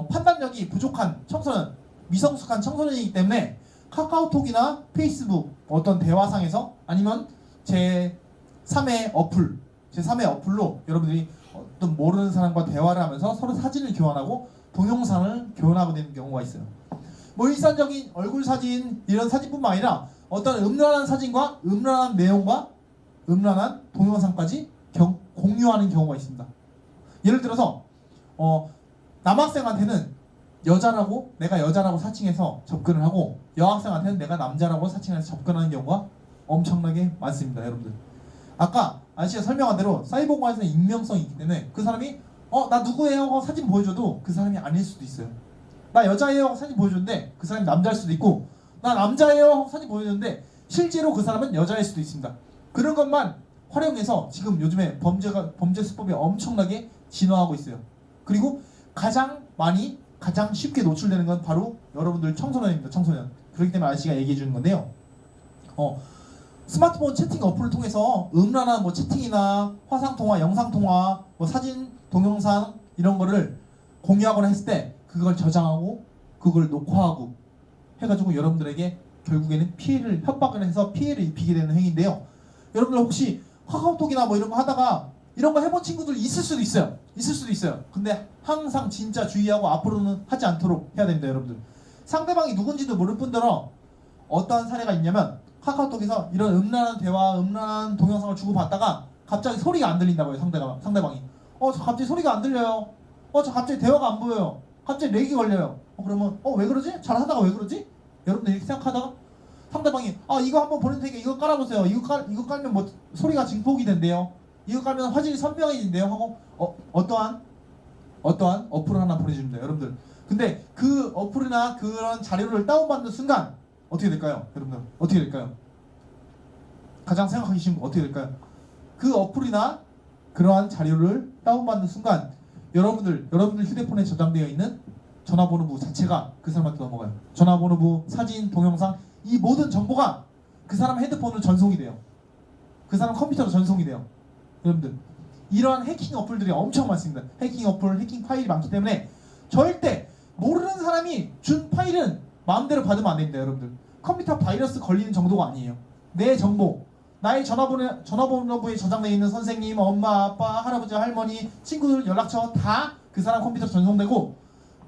[SPEAKER 1] 판단력이 부족한 청소년, 미성숙한 청소년이기 때문에 카카오톡이나 페이스북 어떤 대화상에서 아니면 제3의 어플로 여러분들이 어떤 모르는 사람과 대화를 하면서 서로 사진을 교환하고 동영상을 교환하게 되는 경우가 있어요. 일상적인 얼굴 사진 이런 사진뿐만 아니라 어떤 음란한 사진과 음란한 내용과 음란한 동영상까지 공유하는 경우가 있습니다. 예를 들어서 남학생한테는 내가 여자라고 사칭해서 접근을 하고 여학생한테는 내가 남자라고 사칭해서 접근하는 경우가 엄청나게 많습니다. 여러분들 아까 아저씨가 설명한 대로 사이버 공간에서는 익명성이 있기 때문에 그 사람이 나 누구예요? 하고 사진 보여줘도 그 사람이 아닐 수도 있어요. 나 여자예요? 하고 사진 보여줬는데 그 사람이 남자일 수도 있고 나 남자예요? 하고 사진 보여줬는데 실제로 그 사람은 여자일 수도 있습니다. 그런 것만 활용해서 지금 요즘에 범죄 수법이 엄청나게 진화하고 있어요. 그리고 가장 쉽게 노출되는 건 바로 여러분들 청소년입니다. 청소년. 그렇기 때문에 아저씨가 얘기해 주는 건데요. 스마트폰 채팅 어플을 통해서 음란한 뭐 채팅이나 화상통화, 영상통화, 뭐 사진, 동영상 이런 거를 공유하거나 했을 때 그걸 저장하고 그걸 녹화하고 해가지고 여러분들에게 결국에는 협박을 해서 피해를 입히게 되는 행위인데요. 여러분들 혹시 카카오톡이나 뭐 이런 거 하다가 이런 거 해본 친구들 있을 수도 있어요. 근데 항상 진짜 주의하고 앞으로는 하지 않도록 해야 됩니다, 여러분들. 상대방이 누군지도 모를 뿐더러 어떠한 사례가 있냐면 카카오톡에서 이런 음란한 대화, 음란한 동영상을 주고받다가 갑자기 소리가 안 들린다고요, 상대방이. 저 갑자기 소리가 안 들려요. 저 갑자기 대화가 안 보여요. 갑자기 렉이 걸려요. 그러면 왜 그러지? 잘하다가 왜 그러지? 여러분들 이렇게 생각하다가 상대방이 이거 한번 보낼 테니까 이거 깔아보세요. 이거 깔면 뭐 소리가 증폭이 된대요. 이거 깔면 화질이 선명해진대요 하고 어떠한 어플을 하나 보내줍니다, 여러분들. 근데 그 어플이나 그런 자료를 다운받는 순간 어떻게 될까요? 여러분들 어떻게 될까요? 가장 생각하기 쉬운 거 어떻게 될까요? 그 어플이나 그러한 자료를 다운받는 순간 여러분들 휴대폰에 저장되어 있는 전화번호부 자체가 그 사람한테 넘어가요. 전화번호부, 사진, 동영상 이 모든 정보가 그 사람 핸드폰으로 전송이 돼요. 그 사람 컴퓨터로 전송이 돼요. 여러분들 이러한 해킹 어플들이 엄청 많습니다. 해킹 어플, 해킹 파일이 많기 때문에 절대 모르는 사람이 준 파일은 마음대로 받으면 안 됩니다, 여러분들. 컴퓨터 바이러스 걸리는 정도가 아니에요. 내 정보, 나의 전화번호부에 저장되어 있는 선생님, 엄마, 아빠, 할아버지, 할머니, 친구들 연락처 다 그 사람 컴퓨터로 전송되고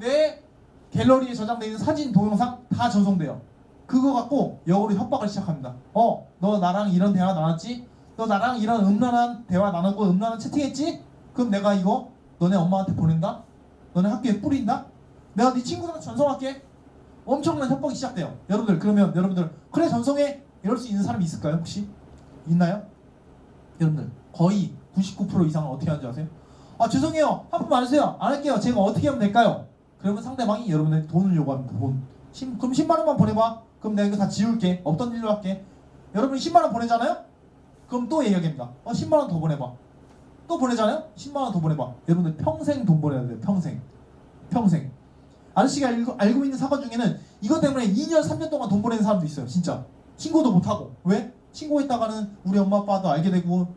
[SPEAKER 1] 내 갤러리에 저장되어 있는 사진, 동영상 다 전송돼요. 그거 갖고 역으로 협박을 시작합니다. 너 나랑 이런 대화 나눴지? 너 나랑 이런 음란한 대화 나누고 음란한 채팅했지? 그럼 내가 이거 너네 엄마한테 보낸다? 너네 학교에 뿌린다? 내가 네 친구들한테 전송할게. 엄청난 협박이 시작돼요. 여러분들 그러면 여러분들 그래 전송해 이럴 수 있는 사람이 있을까요? 혹시? 있나요? 여러분들 거의 99% 이상은 어떻게 하는지 아세요? 죄송해요. 한 푼 안 주세요. 안 할게요. 제가 어떻게 하면 될까요? 그러면 상대방이 여러분의 돈을 요구합니다. 그럼 10만 원만 보내봐. 그럼 내가 이거 다 지울게. 없던 일로 할게. 여러분이 10만 원 보내잖아요? 그럼 또 얘기합니다. 10만 원 더 보내봐. 또 보내잖아요? 10만 원 더 보내봐. 여러분들 평생 돈 보내야 돼요. 평생. 아저씨가 알고 있는 사건 중에는 이것 때문에 2년, 3년 동안 돈 보내는 사람도 있어요. 진짜. 신고도 못하고. 왜? 신고했다가는 우리 엄마 아빠도 알게 되고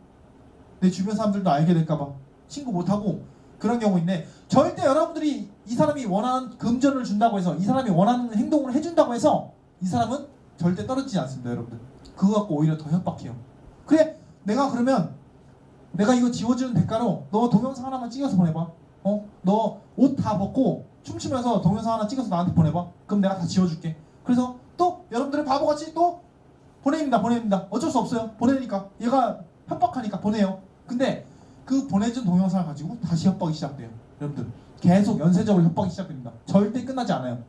[SPEAKER 1] 내 주변 사람들도 알게 될까봐 신고 못하고 그런 경우인데 절대 여러분들이 이 사람이 원하는 금전을 준다고 해서 이 사람이 원하는 행동을 해준다고 해서 이 사람은 절대 떨어지지 않습니다, 여러분들. 그거 갖고 오히려 더 협박해요. 그래 내가 그러면 내가 이거 지워주는 대가로 너 동영상 하나만 찍어서 보내봐. 너 옷 다 벗고 춤추면서 동영상 하나 찍어서 나한테 보내봐. 그럼 내가 다 지워줄게. 그래서 또 여러분들은 바보같이 또 보냅니다. 어쩔 수 없어요. 보내니까 얘가 협박하니까 보내요. 근데 그 보내준 동영상을 가지고 다시 협박이 시작돼요. 여러분들 계속 연쇄적으로 협박이 시작됩니다. 절대 끝나지 않아요.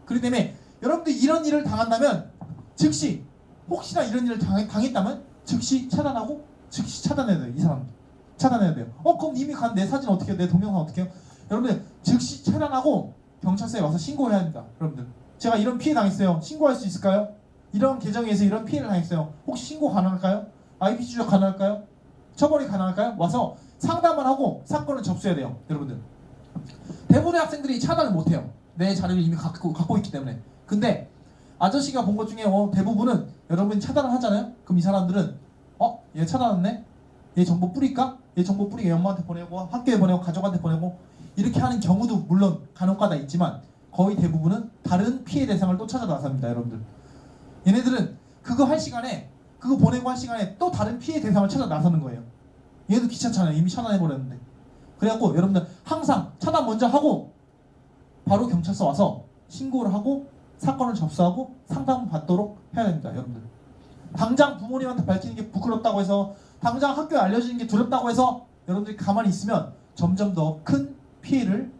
[SPEAKER 1] 그렇기 때문에 여러분들 이런 일을 당한다면 즉시 혹시나 이런 일을 당했다면 즉시 차단하고 즉시 차단해야 돼요. 이 사람 차단해야 돼요. 그럼 이미 간 내 사진 어떻게 해요? 내 동영상 어떻게 해요? 여러분들 즉시 차단하고 경찰서에 와서 신고해야 합니다. 여러분들 제가 이런 피해 당했어요. 신고할 수 있을까요? 이런 계정에 의해서 이런 피해를 당했어요. 혹시 신고 가능할까요? IP 추적 가능할까요? 처벌이 가능할까요? 와서 상담을 하고 사건을 접수해야 돼요. 여러분들 대부분의 학생들이 차단을 못해요. 내 자료를 이미 갖고 있기 때문에. 근데 아저씨가 본 것 중에 대부분은 여러분이 차단을 하잖아요. 그럼 이 사람들은 얘 차단했네? 얘 정보 뿌릴까? 얘 정보 뿌리게 엄마한테 보내고 학교에 보내고 가족한테 보내고 이렇게 하는 경우도 물론 간혹가다 있지만 거의 대부분은 다른 피해 대상을 또 찾아 나섭니다. 여러분들 얘네들은 그거 보내고 할 시간에 또 다른 피해 대상을 찾아 나서는 거예요. 얘도 귀찮잖아요. 이미 차단해버렸는데. 그래갖고 여러분들 항상 차단 먼저 하고 바로 경찰서 와서 신고를 하고 사건을 접수하고 상담을 받도록 해야 됩니다. 여러분들 당장 부모님한테 밝히는 게 부끄럽다고 해서 당장 학교에 알려주는 게 두렵다고 해서 여러분들이 가만히 있으면 점점 더 큰 피해를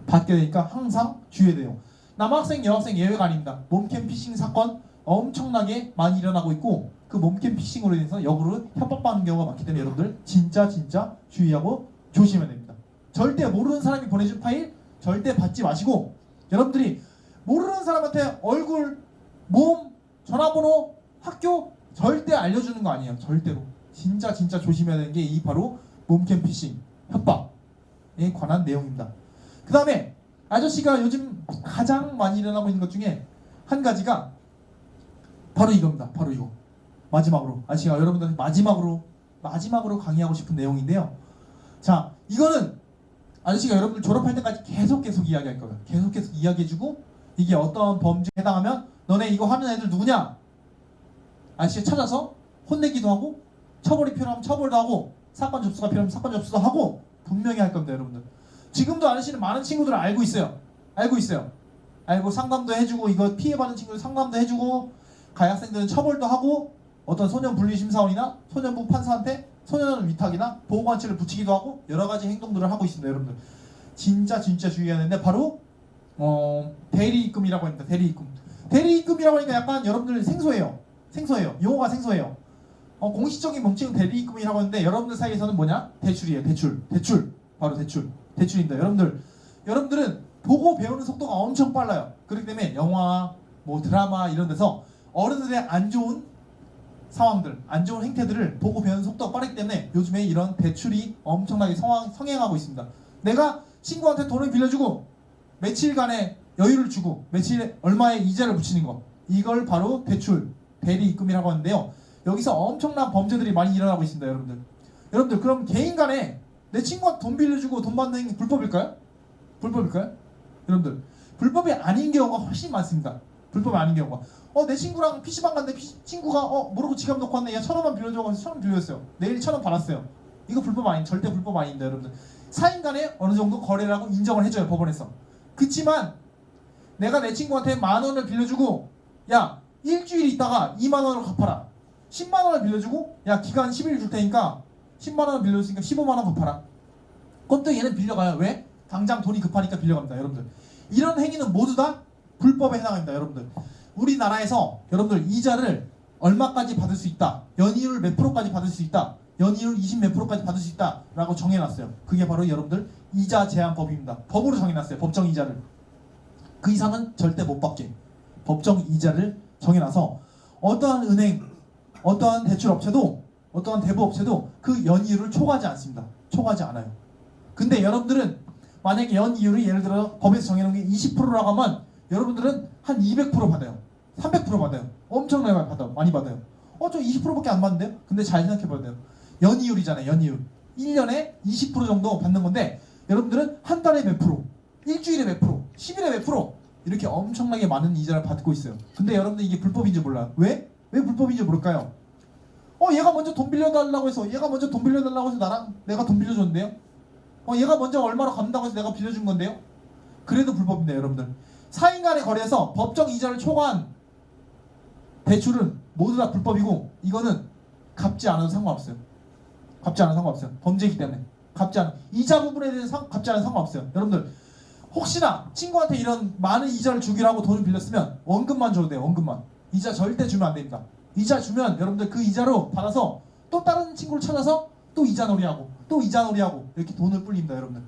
[SPEAKER 1] 받게 되니까 항상 주의해야 돼요. 남학생, 여학생 예외가 아닙니다. 몸캠 피싱 사건 엄청나게 많이 일어나고 있고 그 몸캠 피싱으로 인해서 역으로 협박받는 경우가 많기 때문에 여러분들 진짜 주의하고 조심해야 됩니다. 절대 모르는 사람이 보내준 파일 절대 받지 마시고 여러분들이 모르는 사람한테 얼굴, 몸, 전화번호, 학교 절대 알려주는 거 아니에요. 절대로. 진짜 조심해야 되는 게 이 바로 몸캠 피싱 협박에 관한 내용입니다. 그 다음에 아저씨가 요즘 가장 많이 일어나고 있는 것 중에 한 가지가 바로 이겁니다. 바로 이거. 마지막으로 아저씨가 여러분들한테 마지막으로 강의하고 싶은 내용인데요. 자, 이거는 아저씨가 여러분들 졸업할 때까지 계속 이야기할 거예요. 계속 이야기해주고 이게 어떤 범죄에 해당하면 너네 이거 하는 애들 누구냐? 아저씨 찾아서 혼내기도 하고 처벌이 필요하면 처벌도 하고 사건 접수가 필요하면 사건 접수도 하고 분명히 할 겁니다, 여러분들. 지금도 아저씨는 많은 친구들을 알고 있어요. 알고 상담도 해주고 이거 피해받은 친구들 상담도 해주고 가해학생들은 처벌도 하고 어떤 소년 분리심사원이나 소년부 판사한테 소년 위탁이나 보호관찰을 붙이기도 하고 여러 가지 행동들을 하고 있습니다, 여러분들. 진짜 주의해야 되는데 바로 대리입금이라고 합니다. 대리입금이라고 하니까 약간 여러분들 생소해요. 용어가 생소해요. 공식적인 명칭은 대리입금이라고 하는데 여러분들 사이에서는 뭐냐? 대출이에요. 대출. 바로 대출입니다. 여러분들은 보고 배우는 속도가 엄청 빨라요. 그렇기 때문에 영화, 뭐 드라마 이런 데서 어른들의 안 좋은 상황들, 안 좋은 행태들을 보고 배우는 속도가 빠르기 때문에 요즘에 이런 대출이 엄청나게 성행하고 있습니다. 내가 친구한테 돈을 빌려주고 며칠간의 여유를 주고 며칠 얼마의 이자를 붙이는 거, 이걸 바로 대리입금이라고 하는데요. 여기서 엄청난 범죄들이 많이 일어나고 있습니다, 여러분들. 그럼 개인 간에 내 친구한테 돈 빌려주고 돈 받는 게 불법일까요? 여러분들, 불법이 아닌 경우가 훨씬 많습니다. 내 친구랑 PC방 갔는데 친구가 모르고 지갑 놓고 왔네. 야, 1,000원만 빌려줘. 그래서 1,000원 빌려줬어요. 내일 1,000원 받았어요. 이거 절대 불법 아닙니다, 여러분들. 사인 간에 어느 정도 거래를 하고 인정을 해줘요, 법원에서. 그치만 내가 내 친구한테 10,000원을 빌려주고 야, 일주일 있다가 20,000원을 갚아라. 100,000원을 빌려주고 야, 기간 10일 줄 테니까 100,000원을 빌려줬으니까 150,000원 갚아라. 그럼 또 얘는 빌려가요. 왜? 당장 돈이 급하니까 빌려갑니다, 여러분들. 이런 행위는 모두 다 불법에 해당합니다, 여러분들. 우리나라에서 여러분들 이자를 얼마까지 받을 수 있다, 연이율 몇 프로까지 받을 수 있다, 연이율 20 몇 프로까지 받을 수 있다 라고 정해놨어요. 그게 바로 여러분들 이자 제한법입니다. 법으로 정해놨어요. 법정 이자를. 그 이상은 절대 못 받게 법정 이자를 정해놔서 어떠한 은행, 어떠한 대출업체도, 어떠한 대부업체도 그 연이율을 초과하지 않습니다. 초과하지 않아요. 근데 여러분들은 만약에 연이율이 예를 들어 법에서 정해놓은 게 20%라고 하면 여러분들은 한 200% 받아요. 300% 받아요. 엄청나게 많이 받아요. 저 20%밖에 안 받는데요? 근데 잘 생각해봐야 돼요. 연이율이잖아요. 연이율. 1년에 20% 정도 받는 건데 여러분들은 한 달에 몇 프로, 일주일에 몇 프로, 10일에 몇 프로 이렇게 엄청나게 많은 이자를 받고 있어요. 근데 여러분들 이게 불법인지 몰라요. 왜 불법인지 모를까요? 얘가 먼저 돈 빌려달라고 해서 내가 돈 빌려줬는데요? 얘가 먼저 얼마로 갚는다고 해서 내가 빌려준 건데요? 그래도 불법입니다, 여러분들. 사인 간의 거래에서 법정 이자를 초과한 대출은 모두 다 불법이고 이거는 갚지 않아도 상관없어요. 범죄이기 때문에 이자 부분에 대해서 갚지 않아도 상관없어요. 여러분들 혹시나 친구한테 이런 많은 이자를 주기로 하고 돈을 빌렸으면 원금만 줘도 돼요. 원금만. 이자 절대 주면 안 됩니다. 이자 주면 여러분들 그 이자로 받아서 또 다른 친구를 찾아서 또 이자 놀이하고 이렇게 돈을 불립니다, 여러분들.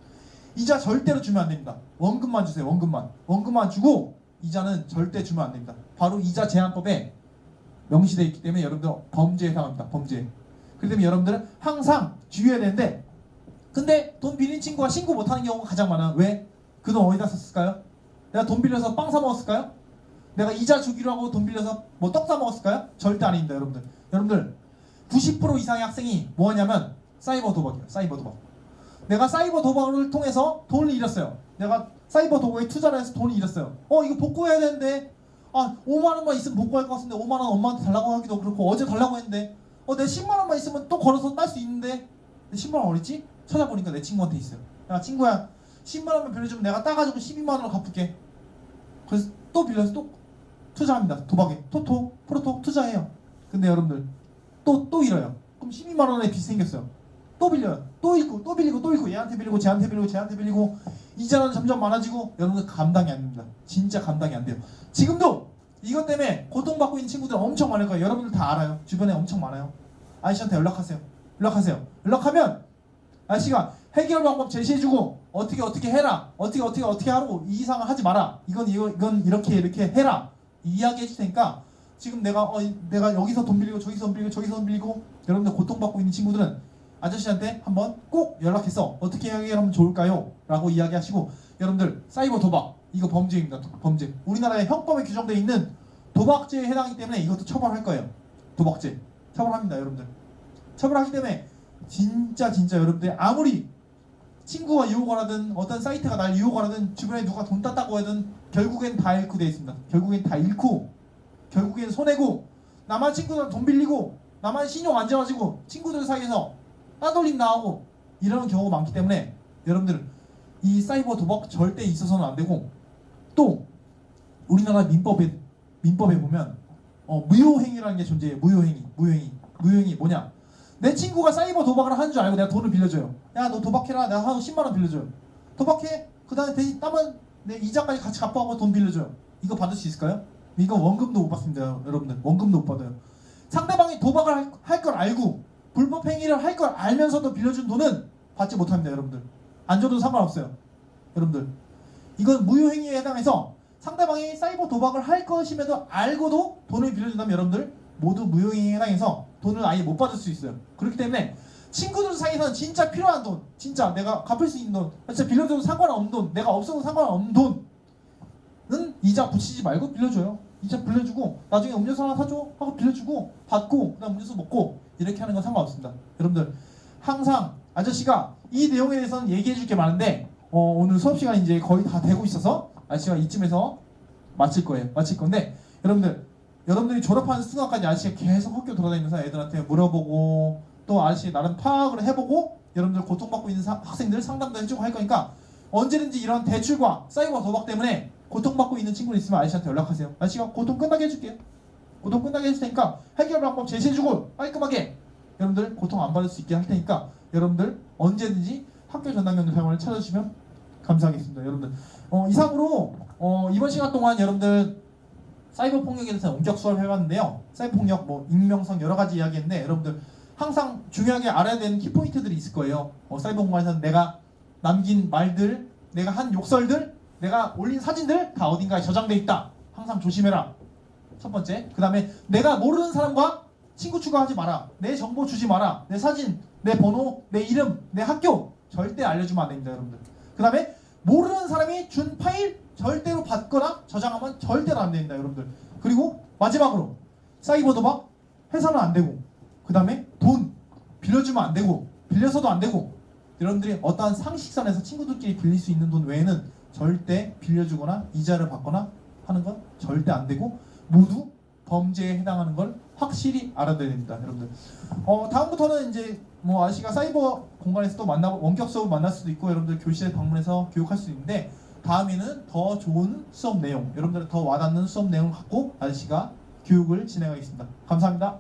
[SPEAKER 1] 이자 절대로 주면 안 됩니다. 원금만 주세요. 원금만 주고 이자는 절대 주면 안 됩니다. 바로 이자 제한법에 명시되어 있기 때문에 여러분들 범죄에 해당합니다. 범죄. 그렇기 때문에 여러분들은 항상 주의해야 되는데, 근데 돈 빌린 친구가 신고 못하는 경우가 가장 많아요. 왜? 그 돈 어디다 썼을까요? 내가 돈 빌려서 빵 사 먹었을까요? 내가 이자 주기로 하고 돈 빌려서 뭐 떡 사 먹었을까요? 절대 아닙니다, 여러분들. 90% 이상의 학생이 뭐 하냐면 사이버 도박이에요. 내가 사이버 도박을 통해서 돈을 잃었어요. 내가 사이버 도박에 투자를 해서 돈을 잃었어요. 이거 복구해야 되는데 5만 원만 있으면 복구할 것 같은데 5만 원 엄마한테 달라고 하기도 그렇고 어제 달라고 했는데 내 10만 원만 있으면 또 걸어서 딸 수 있는데 내 10만 원 어딨지? 찾아보니까 내 친구한테 있어요. 야, 친구야, 10만 원만 빌려주면 내가 따가지고 12만 원을 갚을게. 그래서 또 빌려서 또 투자합니다. 도박에 프로토 투자해요. 근데 여러분들 또 잃어요. 그럼 12만 원의 빚이 생겼어요. 또 빌려요. 또 잃고 또 빌리고 얘한테 빌리고 쟤한테 빌리고 이자는 점점 많아지고 여러분들 감당이 안 됩니다. 진짜 감당이 안 돼요. 지금도 이것 때문에 고통받고 있는 친구들 엄청 많을 거예요. 여러분들 다 알아요. 주변에 엄청 많아요. 아저씨한테 연락하세요. 연락하면 아저씨가 해결 방법 제시해주고 어떻게 해라. 어떻게 하라고 이 이상을 하지 마라. 이건 이렇게 해라. 이야기해 줄 테니까 지금 내가 여기서 돈 빌리고 저기서 돈 빌리고 저기서 돈 빌리고 여러분들 고통받고 있는 친구들은 아저씨한테 한번 꼭 연락해서 어떻게 해결하면 좋을까요? 라고 이야기하시고, 여러분들 사이버 도박 이거 범죄입니다. 범죄. 우리나라의 형법에 규정되어 있는 도박죄에 해당하기 때문에 이것도 처벌할 거예요. 도박죄 처벌합니다. 여러분들 처벌하기 때문에 진짜 여러분들 아무리 친구가 유혹을 하든 어떤 사이트가 날 유혹을 하든 주변에 누가 돈 땄다고 하든 결국엔 다 잃고 되어 있습니다. 결국엔 다 잃고 결국엔 손해고, 나만 친구들 돈 빌리고 나만 신용 안 좋아지고 친구들 사이에서 따돌림 나오고 이런 경우가 많기 때문에 여러분들 이 사이버 도박 절대 있어서는 안 되고, 또 우리나라 민법에 보면 무효행위라는 게 존재해요. 무효행위 뭐냐? 내 친구가 사이버 도박을 하는 줄 알고 내가 돈을 빌려줘요. 야, 너 도박해라. 내가 한 10만 원 빌려줘요. 도박해. 그 다음에 대신 따면 내 이자까지 같이 갚아하고 돈 빌려줘요. 이거 받을 수 있을까요? 이거 원금도 못 받습니다. 여러분들 원금도 못 받아요. 상대방이 도박을 할 걸 알고 불법 행위를 할 걸 알면서도 빌려준 돈은 받지 못합니다. 여러분들 안 줘도 상관없어요. 여러분들 이건 무효행위에 해당해서 상대방이 사이버 도박을 할 것임에도 알고도 돈을 빌려준다면 여러분들 모두 무효행위에 해당해서 돈을 아예 못 받을 수 있어요. 그렇기 때문에 친구들 사이에서는 진짜 필요한 돈, 진짜 내가 갚을 수 있는 돈, 진짜 빌려줘도 상관없는 돈, 내가 없어도 상관없는 돈은 이자 붙이지 말고 빌려줘요. 이자 빌려주고 나중에 음료수 하나 사줘 하고 빌려주고 받고 그다음 음료수 먹고 이렇게 하는 건 상관없습니다. 여러분들 항상 아저씨가 이 내용에 대해서는 얘기해 줄 게 많은데 오늘 수업 시간이 이제 거의 다 되고 있어서 아저씨가 이쯤에서 마칠 건데, 여러분들이 졸업하는 순간까지 아저씨가 계속 학교 돌아다니면서 애들한테 물어보고 또 아저씨 나름 파악을 해보고 여러분들 고통받고 있는 학생들 상담도 해주고 할 거니까 언제든지 이런 대출과 사이버 도박 때문에 고통받고 있는 친구들 있으면 아저씨한테 연락하세요. 아저씨가 고통 끝나게 해줄게요. 고통 끝나게 해줄 테니까 해결 방법 제시해주고 깔끔하게 여러분들 고통 안 받을 수 있게 할 테니까 여러분들 언제든지 학교 전담경찰관을 찾아주시면 감사하겠습니다. 여러분들 이상으로 이번 시간 동안 여러분들 사이버 폭력에 대해서 원격 수업을 해봤는데요. 사이버 폭력, 익명성 여러 가지 이야기했는데 여러분들 항상 중요하게 알아야 되는 키포인트들이 있을 거예요. 사이버 공간에서는 내가 남긴 말들, 내가 한 욕설들, 내가 올린 사진들 다 어딘가에 저장돼 있다. 항상 조심해라. 첫 번째. 그 다음에 내가 모르는 사람과 친구 추가하지 마라. 내 정보 주지 마라. 내 사진, 내 번호, 내 이름, 내 학교 절대 알려주면 안 됩니다. 여러분들. 그 다음에 모르는 사람이 준 파일 절대로 받거나 저장하면 절대로 안 됩니다. 여러분들. 그리고 마지막으로 사이버 도박 해서는 안 되고, 그 다음에 돈 빌려주면 안 되고, 빌려서도 안 되고, 여러분들이 어떠한 상식선에서 친구들끼리 빌릴 수 있는 돈 외에는 절대 빌려주거나 이자를 받거나 하는 건 절대 안 되고 모두 범죄에 해당하는 걸 확실히 알아둬야 됩니다. 여러분들 다음부터는 이제 아저씨가 사이버 공간에서 또 만나고 원격 수업을 만날 수도 있고 여러분들 교실에 방문해서 교육할 수 있는데, 다음에는 더 좋은 수업 내용, 여러분들 더 와닿는 수업 내용을 갖고 아저씨가 교육을 진행하겠습니다. 감사합니다.